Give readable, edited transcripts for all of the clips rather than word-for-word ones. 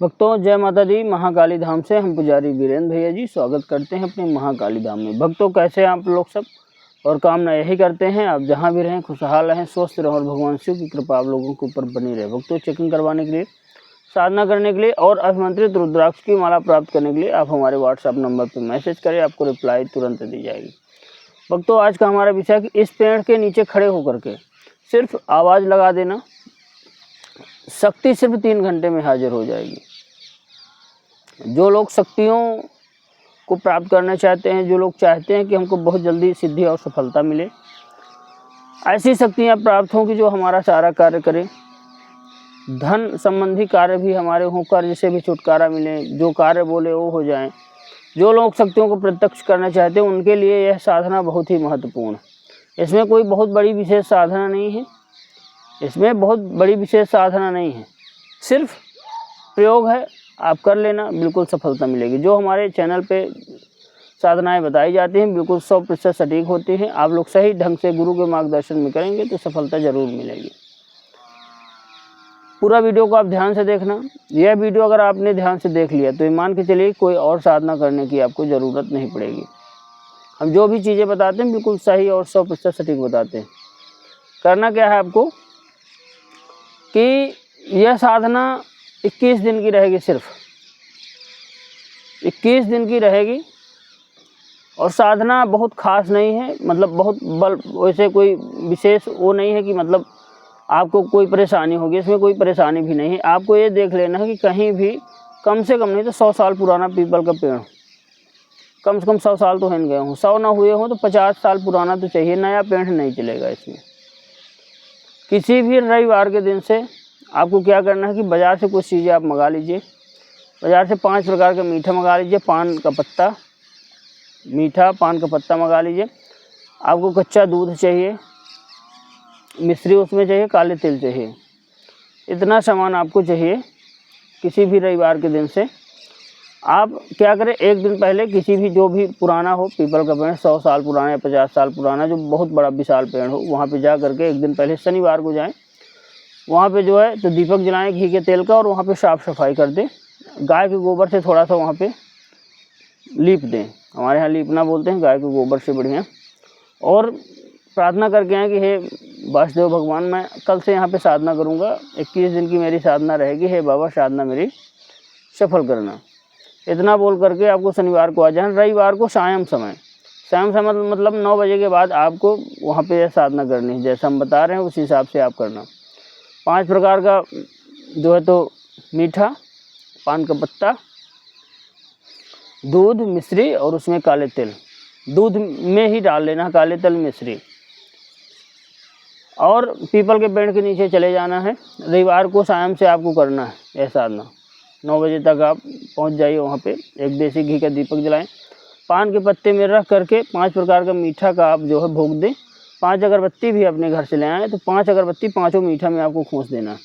भक्तों जय माता दी। महाकाली धाम से हम पुजारी वीरेंद्र भैया जी स्वागत करते हैं अपने महाकाली धाम में। भक्तों कैसे हैं आप लोग सब, और कामना यही करते हैं आप जहां भी रहें खुशहाल रहें, स्वस्थ रहें और भगवान शिव की कृपा आप लोगों के ऊपर बनी रहे। भक्तों चेकिंग करवाने के लिए, साधना करने के लिए और अभिमंत्रित रुद्राक्ष की माला प्राप्त करने के लिए आप हमारे व्हाट्सएप नंबर पर मैसेज करें, आपको रिप्लाई तुरंत दी जाएगी। भक्तों आज का हमारा विषय है कि इस पेड़ के नीचे खड़े होकर के सिर्फ आवाज़ लगा देना, शक्ति सिर्फ 3 घंटे में हाजिर हो जाएगी। जो लोग शक्तियों को प्राप्त करना चाहते हैं, जो लोग चाहते हैं कि हमको बहुत जल्दी सिद्धि और सफलता मिले, ऐसी शक्तियां प्राप्त हों कि जो हमारा सारा कार्य करें, धन संबंधी कार्य भी हमारे हों, कर्ज से भी छुटकारा मिले, जो कार्य बोले वो हो जाएं। जो लोग शक्तियों को प्रत्यक्ष करना चाहते हैं उनके लिए यह साधना बहुत ही महत्वपूर्ण है। इसमें कोई बहुत बड़ी विशेष साधना नहीं है, सिर्फ प्रयोग है, आप कर लेना, बिल्कुल सफलता मिलेगी। जो हमारे चैनल पे साधनाएं बताई जाती हैं बिल्कुल 100% सटीक होती हैं। आप लोग सही ढंग से गुरु के मार्गदर्शन में करेंगे तो सफलता जरूर मिलेगी। पूरा वीडियो को आप ध्यान से देखना। यह वीडियो अगर आपने ध्यान से देख लिया तो मान के चलिए कोई और साधना करने की आपको ज़रूरत नहीं पड़ेगी। हम जो भी चीज़ें बताते हैं बिल्कुल सही और 100% सटीक बताते हैं। करना क्या है आपको कि यह साधना 21 दिन की रहेगी, सिर्फ 21 दिन की रहेगी। और साधना बहुत खास नहीं है, मतलब बहुत बल वैसे कोई विशेष वो नहीं है कि मतलब आपको कोई परेशानी होगी। इसमें कोई परेशानी भी नहीं है। आपको ये देख लेना है कि कहीं भी कम से कम नहीं तो 100 साल पुराना पीपल का पेड़, कम से कम 100 साल तो हिन गए हों, 100 ना हुए हों तो 50 साल पुराना तो चाहिए। नया पेड़ नहीं चलेगा इसमें। किसी भी रविवार के दिन से आपको क्या करना है कि बाज़ार से कुछ चीज़ें आप मंगा लीजिए। बाज़ार से 5 प्रकार का मीठा मंगा लीजिए, पान का पत्ता, मीठा पान का पत्ता मंगा लीजिए। आपको कच्चा दूध चाहिए, मिश्री उसमें चाहिए, काले तिल चाहिए। इतना सामान आपको चाहिए। किसी भी रविवार के दिन से आप क्या करें, एक दिन पहले किसी भी जो भी पुराना हो पीपल का पेड़, 100 साल पुराना या 50 साल पुराना, जो बहुत बड़ा विशाल पेड़ हो, वहाँ पे जा करके एक दिन पहले शनिवार को जाएं। वहाँ पे जो है तो दीपक जलाएं घी के तेल का, और वहाँ पे साफ़ सफाई कर दें। गाय के गोबर से थोड़ा सा वहाँ पे लीप दें। हमारे यहाँ लीपना बोलते हैं, गाय के गोबर से बढ़िया। और प्रार्थना करके आएँ कि हे वासुदेव भगवान, मैं कल से यहाँ पे साधना करूँगा, 21 दिन की मेरी साधना रहेगी, हे बाबा साधना मेरी सफल करना। इतना बोल करके आपको शनिवार को आ जाए। रविवार को सायं समय मतलब 9 बजे के बाद आपको वहाँ पे साधना करनी है। जैसा हम बता रहे हैं उस हिसाब से आप करना। 5 प्रकार का जो है तो मीठा, पान का पत्ता, दूध, मिश्री और उसमें काले तिल। दूध में ही डाल लेना काले तिल, मिश्री। और पीपल के पेड़ के नीचे चले जाना है। रविवार को शाम से आपको करना है यह साधना। 9 बजे तक आप पहुंच जाइए वहाँ पे। एक देसी घी का दीपक जलाएं। पान के पत्ते में रख करके 5 प्रकार का मीठा का आप जो है भोग दें। 5 अगरबत्ती भी अपने घर से ले आएँ तो 5 अगरबत्ती पाँचों मीठा में आपको खोस देना है।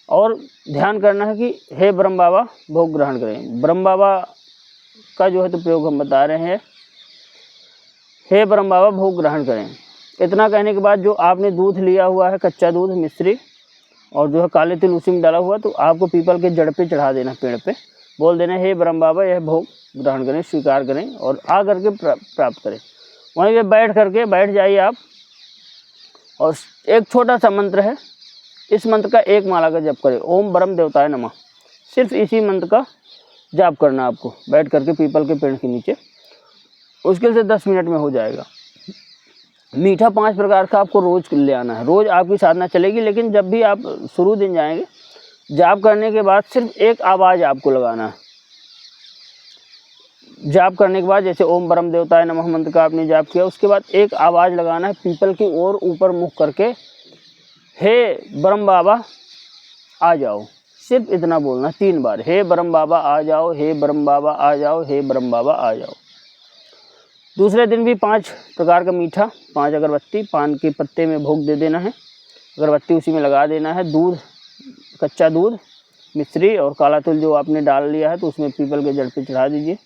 और ध्यान करना है कि हे ब्रह्म बाबा भोग ग्रहण करें। ब्रह्म बाबा का जो है तो प्रयोग हम बता रहे हैं, हे ब्रह्म बाबा भोग ग्रहण करें। इतना कहने के बाद जो आपने दूध लिया हुआ है, कच्चा दूध, मिश्री और जो है काले तिल उसी में डाला हुआ, तो आपको पीपल के जड़ पे चढ़ा देना, पेड़ पे बोल देना, हे ब्रह्म बाबा यह भोग ग्रहण करें, स्वीकार करें और आ करके प्राप्त करें। वहीं पे बैठ जाइए आप। और एक छोटा सा मंत्र है, इस मंत्र का 1 माला का जप करें, ओम ब्रह्म देवताय नमः। सिर्फ इसी मंत्र का जाप करना आपको बैठ करके पीपल के पेड़ के नीचे। मुश्किल से 10 मिनट में हो जाएगा। मीठा 5 प्रकार का आपको रोज ले आना है। रोज आपकी साधना चलेगी, लेकिन जब भी आप शुरू दिन जाएंगे, जाप करने के बाद सिर्फ एक आवाज़ आपको लगाना है। जाप करने के बाद जैसे ओम ब्रह्म देवताय नमः मंत्र का आपने जाप किया, उसके बाद एक आवाज़ लगाना है पीपल की ओर ऊपर मुख करके, हे ब्रह्म बाबा आ जाओ। सिर्फ इतना बोलना 3 बार, हे ब्रह्म बाबा आ जाओ, हे ब्रह्म बाबा आ जाओ, हे ब्रह्म बाबा आ जाओ। दूसरे दिन भी 5 प्रकार का मीठा, 5 अगरबत्ती पान के पत्ते में भोग दे देना है, अगरबत्ती उसी में लगा देना है। दूध, कच्चा दूध, मिश्री और काला तिल जो आपने डाल लिया है तो उसमें पीपल के जड़ पे चढ़ा दीजिए।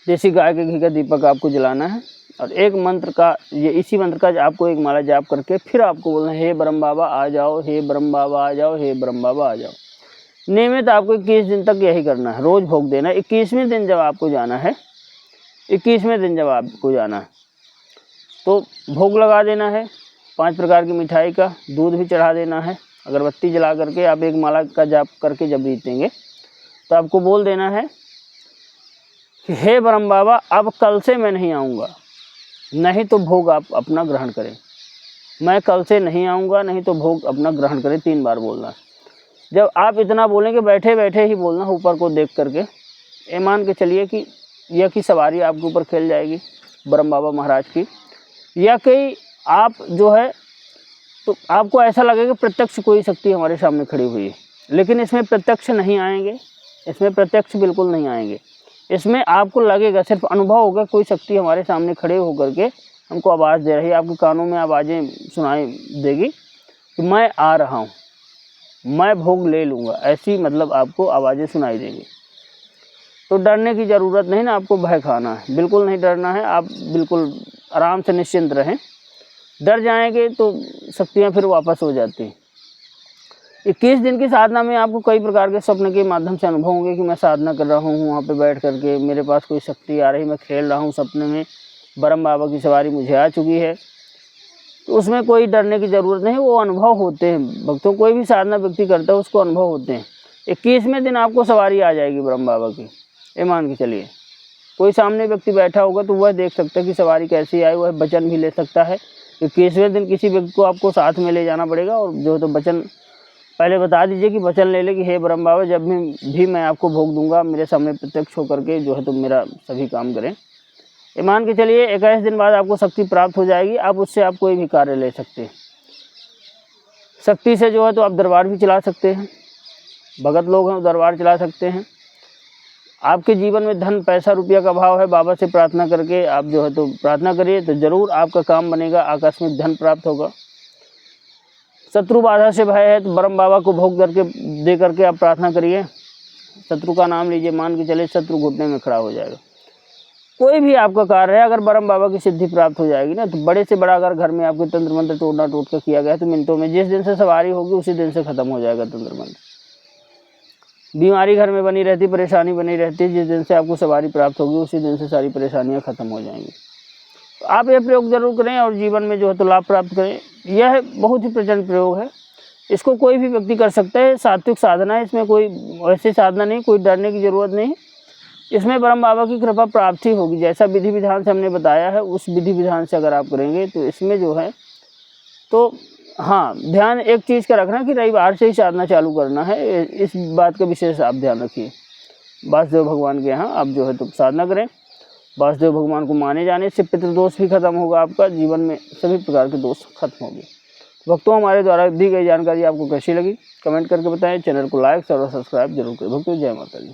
देसी गाय के घी का दीपक आपको जलाना है। और एक मंत्र का, ये इसी मंत्र का आपको 1 माला जाप करके फिर आपको बोलना है, हे ब्रह्म बाबा आ जाओ, हे ब्रह्म बाबा आ जाओ, हे ब्रह्म बाबा आ जाओ। नियमित आपको 21 दिन तक यही करना है, रोज़ भोग देना है। 21वें दिन जब आपको जाना है, 21वें दिन जब आपको जाना है तो भोग लगा देना है 5 प्रकार की मिठाई का, दूध भी चढ़ा देना है। अगरबत्ती जला करके आप एक माला का जाप करके जब जीतेंगे तो आपको बोल देना है कि हे ब्रह्म बाबा, अब कल से मैं नहीं आऊँगा, नहीं तो भोग आप अपना ग्रहण करें। मैं कल से नहीं आऊँगा, नहीं तो भोग अपना ग्रहण करें, 3 बार बोलना है। जब आप इतना बोलेंगे, बैठे बैठे ही बोलना, ऊपर को देख करके। ये मान के चलिए कि यह की सवारी आपके ऊपर खेल जाएगी ब्रह्म बाबा महाराज की, या कहीं आप जो है तो आपको ऐसा लगेगा प्रत्यक्ष कोई शक्ति हमारे सामने खड़ी हुई है। लेकिन इसमें प्रत्यक्ष नहीं आएंगे, इसमें प्रत्यक्ष बिल्कुल नहीं आएंगे। इसमें आपको लगेगा, सिर्फ अनुभव होगा, कोई शक्ति हमारे सामने खड़े होकर के हमको आवाज़ दे रही है। आपके कानों में आवाज़ें सुनाई देगी कि मैं आ रहा हूँ, मैं भोग ले लूँगा, ऐसी मतलब आपको आवाज़ें सुनाई देंगी। तो डरने की ज़रूरत नहीं ना, आपको भय खाना है, बिल्कुल नहीं डरना है। आप बिल्कुल आराम से निश्चिंत रहें। डर जाएंगे तो शक्तियाँ फिर वापस हो जाती हैं। 21 दिन की साधना में आपको कई प्रकार के स्वप्न के माध्यम से अनुभव होंगे कि मैं साधना कर रहा हूँ, वहाँ पे बैठ करके मेरे पास कोई शक्ति आ रही, मैं खेल रहा हूँ सपने में, ब्रह्म बाबा की सवारी मुझे आ चुकी है। तो उसमें कोई डरने की ज़रूरत नहीं, वो अनुभव होते हैं भक्तों। कोई भी साधना व्यक्ति करता है उसको अनुभव होते हैं। 21वें दिन आपको सवारी आ जाएगी ब्रह्म बाबा की, ये मान के चलिए। कोई सामने व्यक्ति बैठा होगा तो वह देख सकता है कि सवारी कैसी आई, वह वचन भी ले सकता है। 21वें दिन किसी व्यक्ति को आपको साथ में ले जाना पड़ेगा, और जो तो वचन पहले बता दीजिए कि वचन ले ले कि हे ब्रह्म बाबा, जब भी मैं आपको भोग दूंगा, मेरे सामने प्रत्यक्ष होकर के जो है तो मेरा सभी काम करें। ये मान के चलिए 21 दिन बाद आपको शक्ति प्राप्त हो जाएगी। आप उससे आप कोई भी कार्य ले सकते हैं। शक्ति से जो है तो आप दरबार भी चला सकते हैं, भगत लोग हैं दरबार चला सकते हैं। आपके जीवन में धन पैसा रुपया का अभाव है, बाबा से प्रार्थना करके आप जो है तो प्रार्थना करिए तो ज़रूर आपका काम बनेगा, आकस्मिक धन प्राप्त होगा। शत्रु बाधा से भय है तो ब्रह्म बाबा को भोग करके दे करके आप प्रार्थना करिए, शत्रु का नाम लीजिए, मान के चले शत्रु घुटने में खड़ा हो जाएगा। कोई भी आपका कार्य है, अगर ब्रह्म बाबा की सिद्धि प्राप्त हो जाएगी ना, तो बड़े से बड़ा अगर घर में आपके तंत्र मंत्र तोड़ना टोटका किया गया तो मिनटों में, जिस दिन से सवारी होगी उसी दिन से ख़त्म हो जाएगा तंत्र मंत्र। बीमारी घर में बनी रहती, परेशानी बनी रहती, जिस दिन से आपको सवारी प्राप्त होगी उसी दिन से सारी परेशानियां खत्म हो जाएंगी। तो आप यह प्रयोग जरूर करें और जीवन में जो है तो लाभ प्राप्त करें। यह बहुत ही प्रचंड प्रयोग है, इसको कोई भी व्यक्ति कर सकता है। सात्विक साधना है, इसमें कोई ऐसी साधना नहीं, कोई डरने की जरूरत नहीं। इसमें ब्रह्म बाबा की कृपा प्राप्त ही होगी। जैसा विधि विधान से हमने बताया है, उस विधि विधान से अगर आप करेंगे तो इसमें जो है तो हाँ, ध्यान एक चीज़ का रखना कि रविवार से ही साधना चालू करना है, इस बात का विशेष आप ध्यान रखिए। वासुदेव भगवान के यहाँ आप जो है तो साधना करें। वासुदेव भगवान को माने जाने से पितृदोष भी खत्म होगा, आपका जीवन में सभी प्रकार के दोष खत्म होंगे। भक्तों, हमारे द्वारा दी गई जानकारी आपको कैसी लगी कमेंट करके बताएं। चैनल को लाइक और सब्सक्राइब जरूर करें। भक्तों, जय माता दी।